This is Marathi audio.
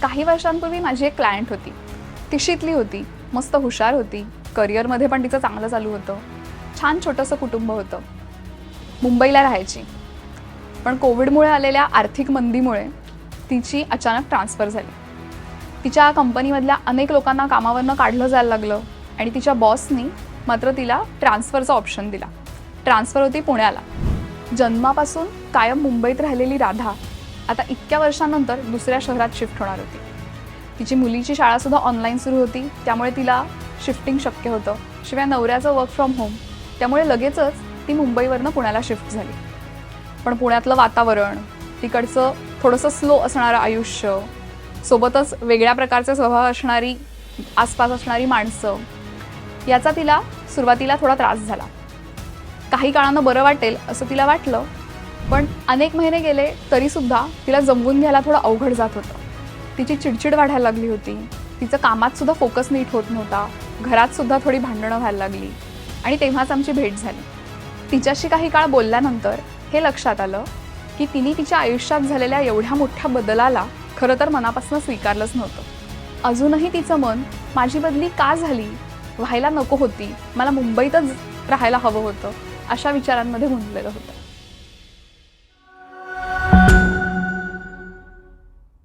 काही वर्षांपूर्वी माझी एक क्लायंट होती. ती शिकली होती, मस्त हुशार होती, करिअरमध्ये पण तिचं चांगलं चालू होतं, छान छोटंसं कुटुंब होतं. मुंबईला राहायची. पण कोविडमुळे आलेल्या आर्थिक मंदीमुळे तिची अचानक ट्रान्सफर झाली. तिच्या कंपनीमधल्या अनेक लोकांना कामावरनं काढलं जायला लागलं आणि तिच्या बॉसनी मात्र तिला ट्रान्सफरचा ऑप्शन दिला. ट्रान्सफर होती पुण्याला. जन्मापासून कायम मुंबईत राहिलेली राधा आता इतक्या वर्षांनंतर दुसऱ्या शहरात शिफ्ट होणार होती. तिची मुलीची शाळासुद्धा ऑनलाईन सुरू होती, त्यामुळे तिला शिफ्टिंग शक्य होतं. शिवाय नवऱ्याचं वर्क फ्रॉम होम, त्यामुळे लगेचच ती मुंबईवरनं पुण्याला शिफ्ट झाली. पण पुण्यातलं वातावरण, तिकडचं थोडंसं स्लो असणारं आयुष्य, सोबतच वेगळ्या प्रकारचे स्वभाव असणारी आसपास असणारी माणसं, याचा तिला सुरुवातीला थोडा त्रास झाला. काही काळानं बरं वाटेल असं तिला वाटलं, पण अनेक महिने गेले तरीसुद्धा तिला जमवून घ्यायला थोडं अवघड जात होतं. तिची चिडचिड वाढायला लागली होती. तिचं कामात सुद्धा फोकस नीट होत नव्हता. घरात सुद्धा थोडी भांडणं व्हायला लागली आणि तेव्हाच आमची भेट झाली. तिच्याशी काही काळ बोलल्यानंतर हे लक्षात आलं की तिने तिच्या आयुष्यात झालेल्या एवढ्या मोठ्या बदलाला खरं तर मनापासून स्वीकारलंच नव्हतं. अजूनही तिचं मन माझी बदली का झाली, व्हायला नको होती, मला मुंबईतच राहायला हवं होतं, अशा विचारांमध्ये गुंतलेलं होतं.